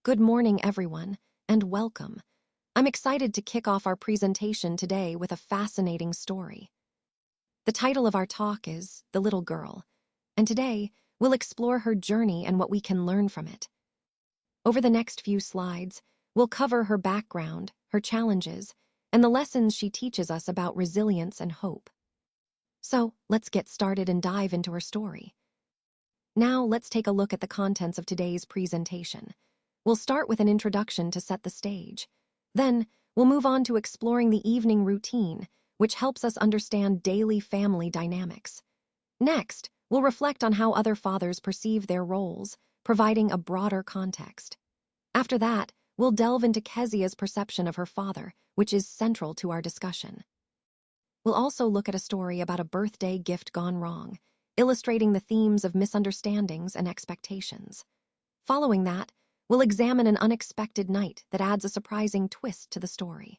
Good morning, everyone, and welcome. I'm excited to kick off our presentation today with a fascinating story. The title of our talk is The Little Girl, and today we'll explore her journey and what we can learn from it. Over the next few slides, we'll cover her background, her challenges, and the lessons she teaches us about resilience and hope. So, let's get started and dive into her story. Now, let's take a look at the contents of today's presentation. We'll start with an introduction to set the stage. Then, we'll move on to exploring the evening routine, which helps us understand daily family dynamics. Next, we'll reflect on how other fathers perceive their roles, providing a broader context. After that, we'll delve into Kezia's perception of her father, which is central to our discussion. We'll also look at a story about a birthday gift gone wrong, illustrating the themes of misunderstandings and expectations. Following that, we'll examine an unexpected night that adds a surprising twist to the story.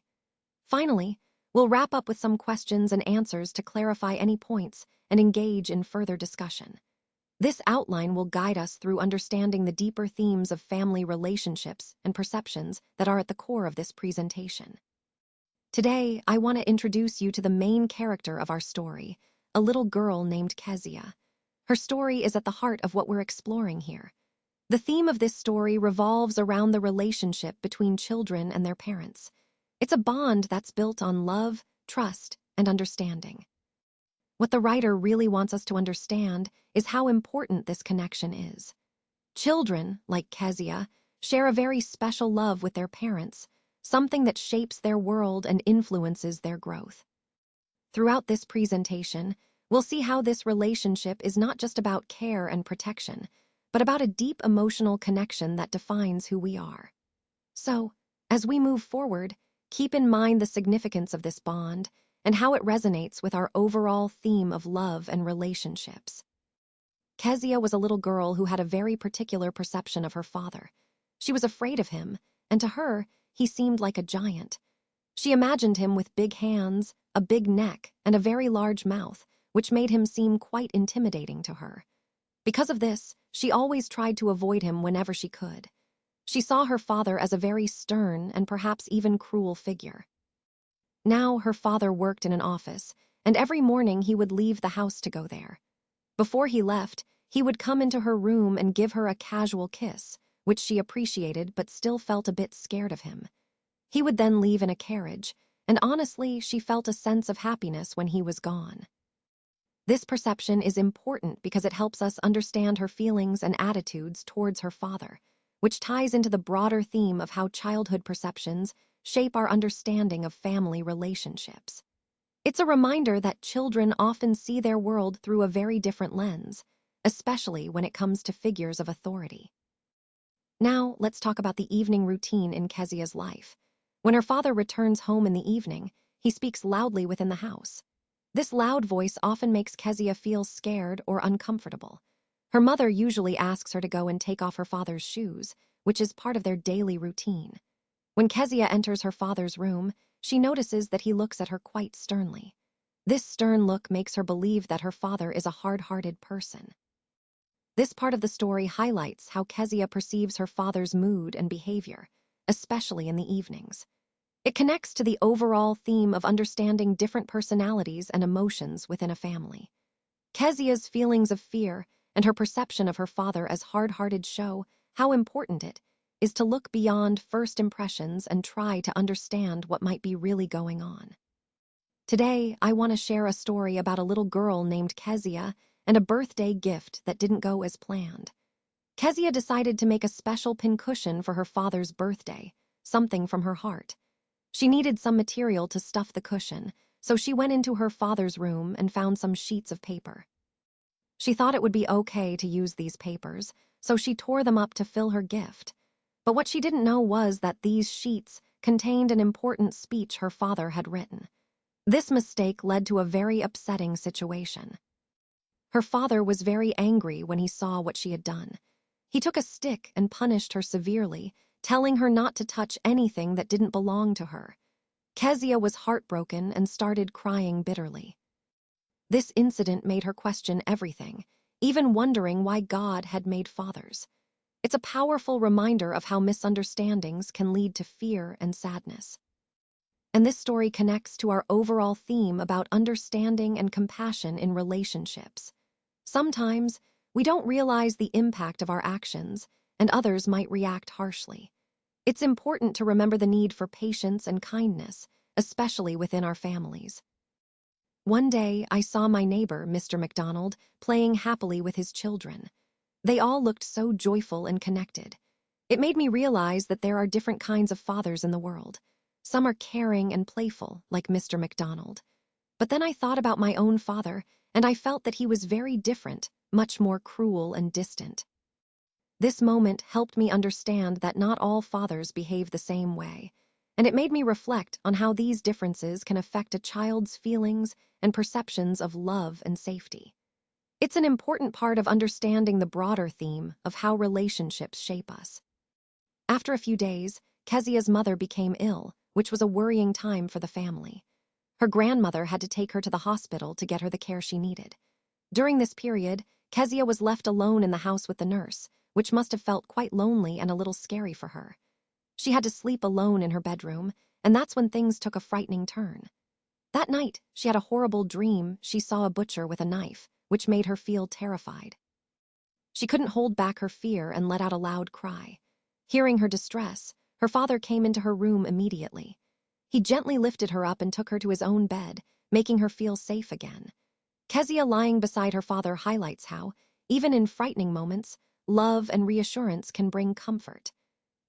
Finally, we'll wrap up with some questions and answers to clarify any points and engage in further discussion. This outline will guide us through understanding the deeper themes of family relationships and perceptions that are at the core of this presentation. Today, I want to introduce you to the main character of our story, a little girl named Kezia. Her story is at the heart of what we're exploring here. The theme of this story revolves around the relationship between children and their parents. It's a bond that's built on love, trust, and understanding. What the writer really wants us to understand is how important this connection is. Children, like Kezia, share a very special love with their parents, something that shapes their world and influences their growth. Throughout this presentation, we'll see how this relationship is not just about care and protection, but about a deep emotional connection that defines who we are. So, as we move forward, keep in mind the significance of this bond and how it resonates with our overall theme of love and relationships. Kezia was a little girl who had a very particular perception of her father. She was afraid of him, and to her, he seemed like a giant. She imagined him with big hands, a big neck, and a very large mouth, which made him seem quite intimidating to her. Because of this, she always tried to avoid him whenever she could. She saw her father as a very stern and perhaps even cruel figure. Now her father worked in an office, and every morning he would leave the house to go there. Before he left, he would come into her room and give her a casual kiss, which she appreciated but still felt a bit scared of him. He would then leave in a carriage, and honestly, she felt a sense of happiness when he was gone. This perception is important because it helps us understand her feelings and attitudes towards her father, which ties into the broader theme of how childhood perceptions shape our understanding of family relationships. It's a reminder that children often see their world through a very different lens, especially when it comes to figures of authority. Now, let's talk about the evening routine in Kezia's life. When her father returns home in the evening, he speaks loudly within the house. This loud voice often makes Kezia feel scared or uncomfortable. Her mother usually asks her to go and take off her father's shoes, which is part of their daily routine. When Kezia enters her father's room, she notices that he looks at her quite sternly. This stern look makes her believe that her father is a hard-hearted person. This part of the story highlights how Kezia perceives her father's mood and behavior, especially in the evenings. It connects to the overall theme of understanding different personalities and emotions within a family. Kezia's feelings of fear and her perception of her father as hard-hearted show how important it is to look beyond first impressions and try to understand what might be really going on. Today, I want to share a story about a little girl named Kezia and a birthday gift that didn't go as planned. Kezia decided to make a special pincushion for her father's birthday, something from her heart. She needed some material to stuff the cushion, so she went into her father's room and found some sheets of paper. She thought it would be okay to use these papers, so she tore them up to fill her gift. But what she didn't know was that these sheets contained an important speech her father had written. This mistake led to a very upsetting situation. Her father was very angry when he saw what she had done. He took a stick and punished her severely, telling her not to touch anything that didn't belong to her. Kezia was heartbroken and started crying bitterly. This incident made her question everything, even wondering why God had made fathers. It's a powerful reminder of how misunderstandings can lead to fear and sadness. And this story connects to our overall theme about understanding and compassion in relationships. Sometimes, we don't realize the impact of our actions, and others might react harshly. It's important to remember the need for patience and kindness, especially within our families. One day, I saw my neighbor, Mr. McDonald, playing happily with his children. They all looked so joyful and connected. It made me realize that there are different kinds of fathers in the world. Some are caring and playful, like Mr. McDonald. But then I thought about my own father, and I felt that he was very different, much more cruel and distant. This moment helped me understand that not all fathers behave the same way, and it made me reflect on how these differences can affect a child's feelings and perceptions of love and safety. It's an important part of understanding the broader theme of how relationships shape us. After a few days, Kezia's mother became ill, which was a worrying time for the family. Her grandmother had to take her to the hospital to get her the care she needed. During this period, Kezia was left alone in the house with the nurse, which must have felt quite lonely and a little scary for her. She had to sleep alone in her bedroom, and that's when things took a frightening turn. That night, she had a horrible dream. She saw a butcher with a knife, which made her feel terrified. She couldn't hold back her fear and let out a loud cry. Hearing her distress, her father came into her room immediately. He gently lifted her up and took her to his own bed, making her feel safe again. Kezia lying beside her father highlights how, even in frightening moments, love and reassurance can bring comfort.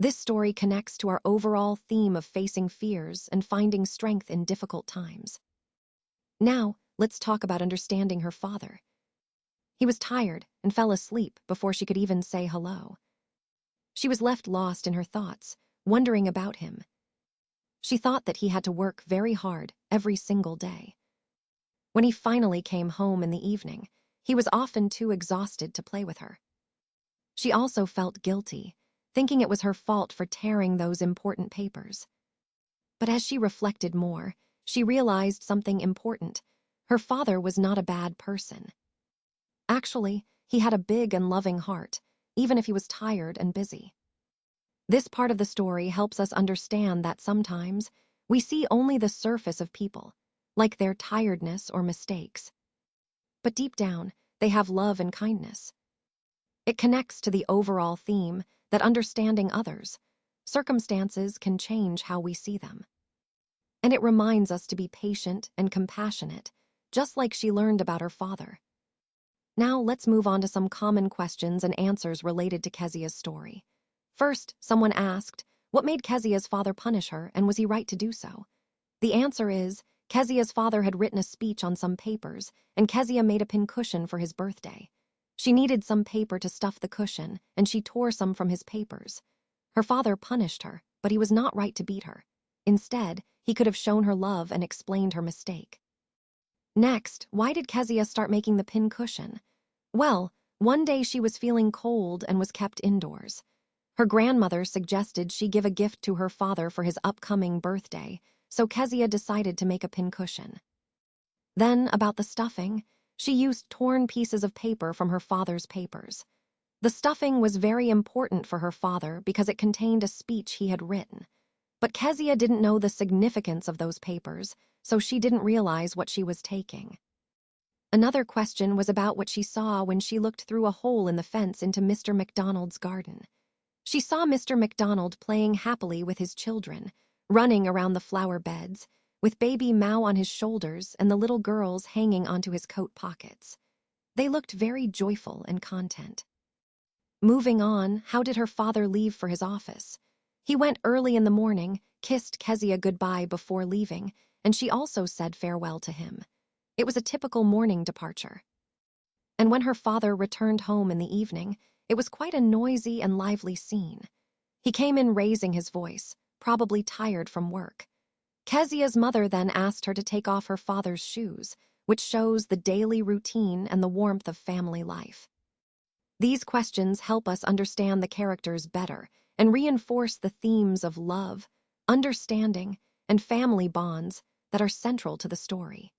This story connects to our overall theme of facing fears and finding strength in difficult times. Now, let's talk about understanding her father. He was tired and fell asleep before she could even say hello. She was left lost in her thoughts, wondering about him. She thought that he had to work very hard every single day. When he finally came home in the evening, he was often too exhausted to play with her. She also felt guilty, thinking it was her fault for tearing those important papers. But as she reflected more, she realized something important. Her father was not a bad person. Actually, he had a big and loving heart, even if he was tired and busy. This part of the story helps us understand that sometimes we see only the surface of people, like their tiredness or mistakes. But deep down, they have love and kindness. It connects to the overall theme that understanding others, circumstances can change how we see them. And it reminds us to be patient and compassionate, just like she learned about her father. Now let's move on to some common questions and answers related to Kezia's story. First, someone asked, what made Kezia's father punish her, and was he right to do so? The answer is, Kezia's father had written a speech on some papers, and Kezia made a pincushion for his birthday. She needed some paper to stuff the cushion, and she tore some from his papers. Her father punished her, but he was not right to beat her. Instead, he could have shown her love and explained her mistake. Next, why did Kezia start making the pincushion? Well, one day she was feeling cold and was kept indoors. Her grandmother suggested she give a gift to her father for his upcoming birthday, so Kezia decided to make a pincushion. Then, about the stuffing, she used torn pieces of paper from her father's papers. The stuffing was very important for her father because it contained a speech he had written. But Kezia didn't know the significance of those papers, so she didn't realize what she was taking. Another question was about what she saw when she looked through a hole in the fence into Mr. McDonald's garden. She saw Mr. McDonald playing happily with his children, running around the flower beds, with baby Mao on his shoulders and the little girls hanging onto his coat pockets. They looked very joyful and content. Moving on, how did her father leave for his office? He went early in the morning, kissed Kezia goodbye before leaving, and she also said farewell to him. It was a typical morning departure. And when her father returned home in the evening, it was quite a noisy and lively scene. He came in raising his voice, probably tired from work. Kezia's mother then asked her to take off her father's shoes, which shows the daily routine and the warmth of family life. These questions help us understand the characters better and reinforce the themes of love, understanding, and family bonds that are central to the story.